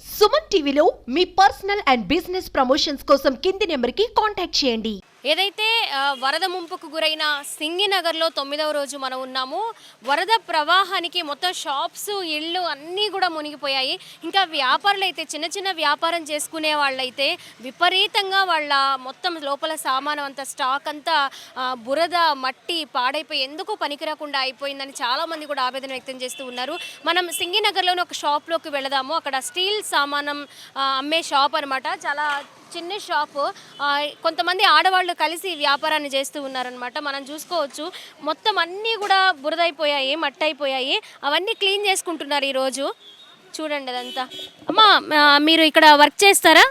సుమన్ టీవీలో మీ personal and business promotions కోసం కింది నెంబర్కి కాంటాక్ట్ చేయండి. ఏదైతే వరద ముంపుకు గురైన సింగినగర్లో 9వ రోజు మనం ఉన్నాము. వరద ప్రవాహానికి మొత్తం షాప్స్, ఇళ్ళు అన్నీ కూడా మునిగిపోయాయి. ఇంకా వ్యాపారులు అయితే చిన్న చిన్న వ్యాపారం చేసుకునే వాళ్ళైతే విపరీతంగా వాళ్ళ మొత్తం లోపల సామానం అంతా స్టాక్ అంతా బురద మట్టి పాడైపోయి ఎందుకు పనికిరాకుండా అయిపోయిందని చాలామంది కూడా ఆవేదన వ్యక్తం చేస్తూ ఉన్నారు. మనం సింగినగర్లోని ఒక షాప్లోకి వెళదాము. అక్కడ స్టీల్ సామానం అమ్మే షాప్ అనమాట. చాలా చిన్న షాపు. కొంతమంది ఆడవాళ్ళు కలిసి వ్యాపారాన్ని చేస్తూ ఉన్నారనమాట. మనం చూసుకోవచ్చు మొత్తం అన్నీ కూడా బురదైపోయాయి, మట్టి అయిపోయాయి. అవన్నీ క్లీన్ చేసుకుంటున్నారు ఈరోజు. చూడండి అదంతా. అమ్మా, మీరు ఇక్కడ వర్క్ చేస్తారా?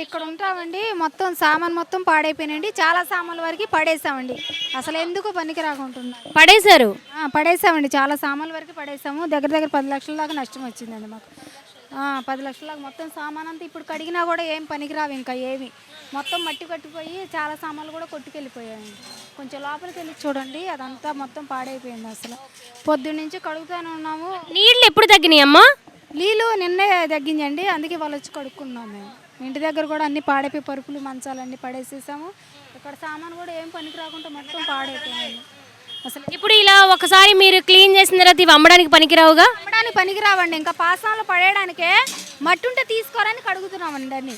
ఇక్కడ ఉంటామండి. మొత్తం సామాన్ మొత్తం పాడైపోయినండి. చాలా సామాన్ల వరకు పడేసామండి. అసలు ఎందుకు పనికి రాకుంటున్నా పడేశారు? పడేసామండి. చాలా సామాన్ల వరకు పడేసాము. దగ్గర దగ్గర 10 లక్షల దాకా నష్టం వచ్చిందండి మాకు. 10 లక్షల దాకా మొత్తం సామాన్ అంతా ఇప్పుడు కడిగినా కూడా ఏం పనికిరావు. ఇంకా ఏమి మొత్తం మట్టి కట్టిపోయి చాలా సామాన్లు కూడా కొట్టుకెళ్ళిపోయాయండి. కొంచెం లోపలికి వెళ్ళి చూడండి, అదంతా మొత్తం పాడైపోయింది. అసలు పొద్దున్న నుంచి కడుగుతూనే ఉన్నాము. నీళ్ళు ఎప్పుడు తగ్గినాయి అమ్మా? నీళ్ళు నిన్నే తగ్గించండి, అందుకే వాళ్ళు వచ్చి కడుక్కున్నాము. మేము ఇంటి దగ్గర కూడా అన్ని పాడైపోయి పరుపులు మంచాలన్నీ పడేసేసాము. ఇక్కడ సామాన్ కూడా ఏం పనికి రాకుండా మొత్తం పాడైపోయింది. అసలు ఇప్పుడు ఇలా ఒకసారి మీరు క్లీన్ చేసిన తర్వాత ఇవి అమ్మడానికి పనికిరావుగా? అమ్మడానికి పనికిరావండి. ఇంకా పాసాలు పడేయడానికే మట్టి ఉంటే తీసుకోరని కడుగుతున్నామండి అన్నీ.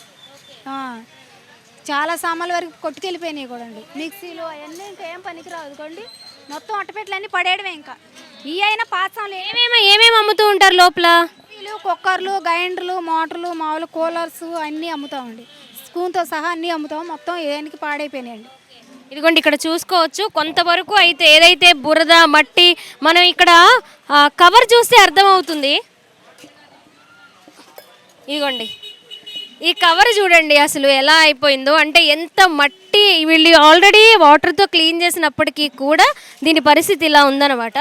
చాలా సామాన్ల వరకు కొట్టుకెళ్ళిపోయినాయి కూడా అండి. మిక్సీలు అవన్నీ ఇంకా ఏం పనికిరావు. అనుకోండి మొత్తం అట్టపెట్లన్నీ పడేయడమే. ఇంకా ఈ అయినా పాసాలు ఏమేమి అమ్ముతూ ఉంటారు లోపల? మిక్సీలు, కుక్కర్లు, గ్రైండర్లు, మోటార్లు, మామూలు కూలర్స్ అన్నీ అమ్ముతామండి. స్పూన్తో సహా అన్నీ అమ్ముతాం. మొత్తం ఏనికి పాడైపోయినాయండి. ఇదిగోండి, ఇక్కడ చూసుకోవచ్చు కొంతవరకు అయితే ఏదైతే బురద మట్టి, మనం ఇక్కడ కవర్ చూస్తే అర్థమవుతుంది. ఇదిగోండి, ఈ కవర్ చూడండి అసలు ఎలా అయిపోయిందో. అంటే ఎంత మట్టి, వీళ్ళు ఆల్రెడీ వాటర్తో క్లీన్ చేసినప్పటికీ కూడా దీని పరిస్థితి ఇలా ఉందన్నమాట.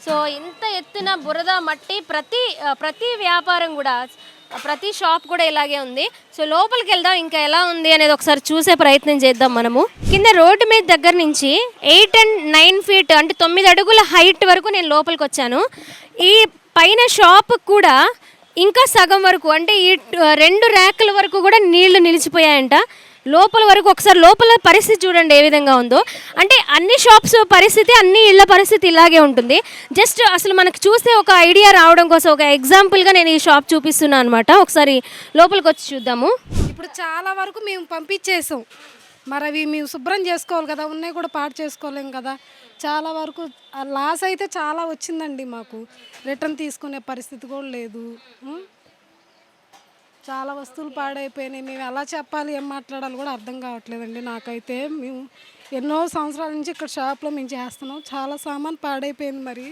సో ఇంత ఎత్తున బురద మట్టి, ప్రతి వ్యాపారం కూడా, ప్రతి షాప్ కూడా ఇలాగే ఉంది. సో లోపలికి వెళ్దాం, ఇంకా ఎలా ఉంది అనేది ఒకసారి చూసే ప్రయత్నం చేద్దాం మనము. కింద రోడ్డు మీద దగ్గర నుంచి 8 and 9 feet అంటే 9 అడుగుల హైట్ వరకు నేను లోపలికి వచ్చాను. ఈ పైన షాప్ కూడా ఇంకా సగం వరకు, అంటే ఈ 2 ర్యాకుల వరకు కూడా నీళ్లు నిలిచిపోయాయంట. లోపల వరకు ఒకసారి లోపల పరిస్థితి చూడండి ఏ విధంగా ఉందో. అంటే అన్ని షాప్స్ పరిస్థితి, అన్ని ఇళ్ళ పరిస్థితి ఇలాగే ఉంటుంది. జస్ట్ అసలు మనకు చూస్తే ఒక ఐడియా రావడం కోసం ఒక ఎగ్జాంపుల్గా నేను ఈ షాప్ చూపిస్తున్నాను అనమాట. ఒకసారి లోపలికి వచ్చి చూద్దాము. ఇప్పుడు చాలా వరకు మేము పంపించేసాం. మరి అవి మేము శుభ్రం చేసుకోవాలి కదా, ఉన్నాయి కూడా పాడు చేసుకోలేం కదా. చాలా వరకు లాస్ అయితే చాలా వచ్చిందండి మాకు. రిటర్న్ తీసుకునే పరిస్థితి కూడా లేదు. చాలా వస్తువులు పాడైపోయినాయి. మేము ఎలా చెప్పాలి, ఏం మాట్లాడాలి కూడా అర్థం కావట్లేదండి నాకైతే. మేము ఎన్నో సంవత్సరాల నుంచి ఇక్కడ షాప్లో మేము చేస్తున్నాం. చాలా సామాన్ పాడైపోయింది. మరి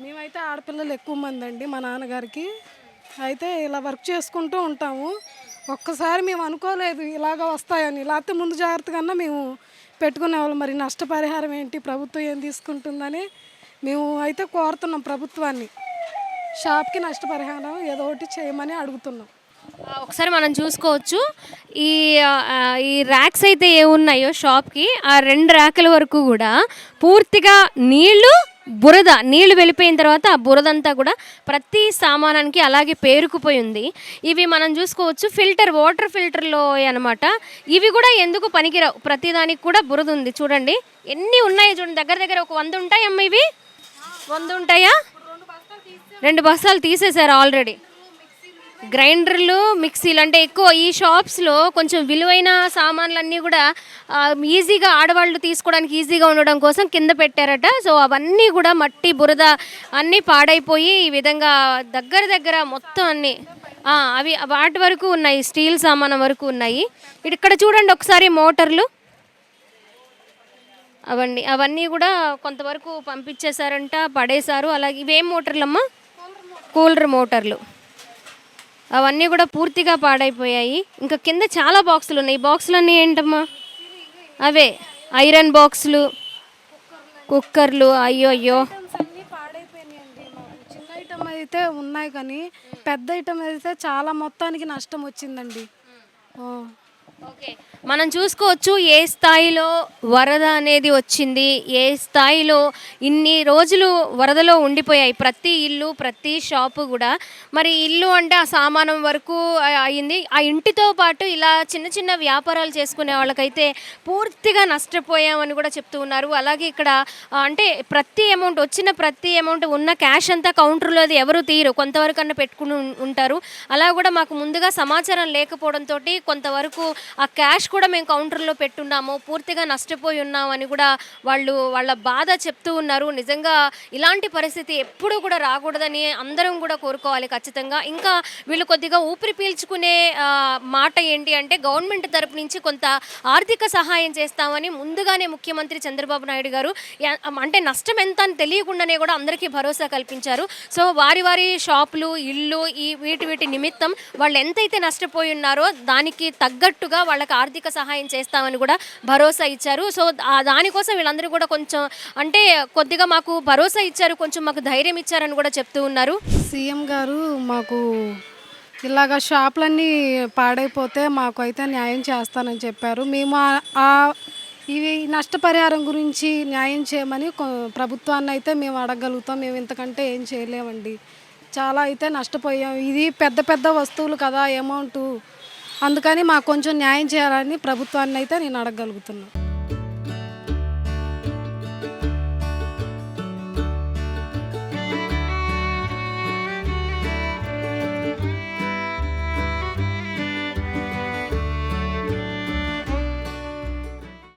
మేమైతే ఆడపిల్లలు ఎక్కువ మంది అండి మా నాన్నగారికి. అయితే ఇలా వర్క్ చేసుకుంటూ ఉంటాము. ఒక్కసారి మేము అనుకోలేదు ఇలాగ వస్తాయని. లేకపోతే ముందు జాగ్రత్తగా మేము పెట్టుకునేవాళ్ళం. మరి నష్టపరిహారం ఏంటి, ప్రభుత్వం ఏం తీసుకుంటుందని మేము అయితే కోరుతున్నాం ప్రభుత్వాన్ని. షాప్కి నష్టపరిహారం ఏదో ఒకటి చేయమని అడుగుతున్నాం. ఒకసారి మనం చూసుకోవచ్చు ఈ ర్యాక్స్ అయితే ఏమున్నాయో షాప్కి, ఆ 2 ర్యాకుల వరకు కూడా పూర్తిగా నీళ్లు వెళ్ళిపోయిన తర్వాత ఆ బురదంతా కూడా ప్రతి సామానానికి అలాగే పేరుకుపోయి ఉంది. ఇవి మనం చూసుకోవచ్చు వాటర్ ఫిల్టర్లో అనమాట. ఇవి కూడా ఎందుకు పనికిరావు, ప్రతిదానికి కూడా బురద ఉంది. చూడండి ఎన్ని ఉన్నాయో చూడండి. దగ్గర దగ్గర ఒక 100 ఉంటాయి అమ్మ. ఇవి 100 ఉంటాయా? 2 బస్తాలు తీసేశారు ఆల్రెడీ. గ్రైండర్లు, మిక్సీలు, అంటే ఎక్కువ ఈ షాప్స్లో కొంచెం విలువైన సామాన్లన్నీ కూడా ఈజీగా ఆడవాళ్ళు తీసుకోవడానికి ఈజీగా ఉండడం కోసం కింద పెట్టారట. సో అవన్నీ కూడా మట్టి, బురద అన్నీ పాడైపోయి ఈ విధంగా దగ్గర మొత్తం అన్నీ అవి వాటి వరకు ఉన్నాయి. స్టీల్ సామానం వరకు ఉన్నాయి. ఇక్కడ చూడండి ఒకసారి మోటార్లు అవన్నీ కూడా కొంతవరకు పంపించేశారంట, పడేశారు. అలాగే ఇవేం మోటార్లమ్మా? కూలర్ మోటార్లు. అవన్నీ కూడా పూర్తిగా పాడైపోయాయి. ఇంకా కింద చాలా బాక్సులు ఉన్నాయి. ఈ బాక్సులు అన్నీ ఏంటమ్మా? అవే ఐరన్ బాక్సులు, కుక్కర్లు. అయ్యో అన్నీ పాడైపోయినాయండి. మాకు చిన్న ఐటమ్ అయితే ఉన్నాయి, కానీ పెద్ద ఐటమ్ అయితే చాలా మొత్తానికి నష్టం వచ్చిందండి. ఓకే, మనం చూసుకోవచ్చు ఏ స్థాయిలో వరద అనేది వచ్చింది, ఏ స్థాయిలో ఇన్ని రోజులు వరదలో ఉండిపోయాయి ప్రతి ఇల్లు, ప్రతి షాపు కూడా. మరి ఇల్లు అంటే ఆ సామానం వరకు అయింది. ఆ ఇంటితో పాటు ఇలా చిన్న చిన్న వ్యాపారాలు చేసుకునే వాళ్ళకైతే పూర్తిగా నష్టపోయామని కూడా చెప్తూ ఉన్నారు. అలాగే ఇక్కడ అంటే ప్రతి అమౌంట్ వచ్చిన ప్రతి అమౌంట్ ఉన్న క్యాష్ అంతా కౌంటర్లో అది ఎవరు తీయరు, కొంతవరకు అన్న పెట్టుకుని ఉంటారు. అలా కూడా మాకు ముందుగా సమాచారం లేకపోవడంతో కొంతవరకు ఆ క్యాష్ కూడా మేము కౌంటర్లో పెట్టున్నాము, పూర్తిగా నష్టపోయి ఉన్నామని కూడా వాళ్ళ బాధ చెప్తూ ఉన్నారు. నిజంగా ఇలాంటి పరిస్థితి ఎప్పుడూ కూడా రాకూడదని అందరం కూడా కోరుకోవాలి ఖచ్చితంగా. ఇంకా వీళ్ళు కొద్దిగా ఊపిరి పీల్చుకునే మాట ఏంటి అంటే గవర్నమెంట్ తరపు నుంచి కొంత ఆర్థిక సహాయం చేస్తామని ముందుగానే ముఖ్యమంత్రి చంద్రబాబు నాయుడు గారు అంటే నష్టం ఎంత అని తెలియకుండానే కూడా అందరికీ భరోసా కల్పించారు. సో వారి షాపులు, ఇల్లు వీటి నిమిత్తం వాళ్ళు ఎంతైతే నష్టపోయి ఉన్నారో దానికి తగ్గట్టుగా వాళ్ళకి ఆర్థిక సహాయం చేస్తామని కూడా భరోసా ఇచ్చారు. సో దానికోసం వీళ్ళందరూ కూడా కొంచెం అంటే కొద్దిగా మాకు భరోసా ఇచ్చారు, కొంచెం మాకు ధైర్యం ఇచ్చారని కూడా చెప్తూ ఉన్నారు. సీఎం గారు మాకు ఇలాగ షాపులన్నీ పాడైపోతే మాకు అయితే న్యాయం చేస్తానని చెప్పారు. మేము ఇవి నష్టపరిహారం గురించి న్యాయం చేయమని ప్రభుత్వాన్ని అయితే మేము అడగగలుగుతాం. మేము ఇంతకంటే ఏం చేయలేమండి. చాలా అయితే నష్టపోయాం. ఇది పెద్ద పెద్ద వస్తువులు కదా అమౌంట్, అందుకని మాకు కొంచెం న్యాయం చేయాలని ప్రభుత్వాన్ని అయితే నేను అడగగలుగుతున్నాను.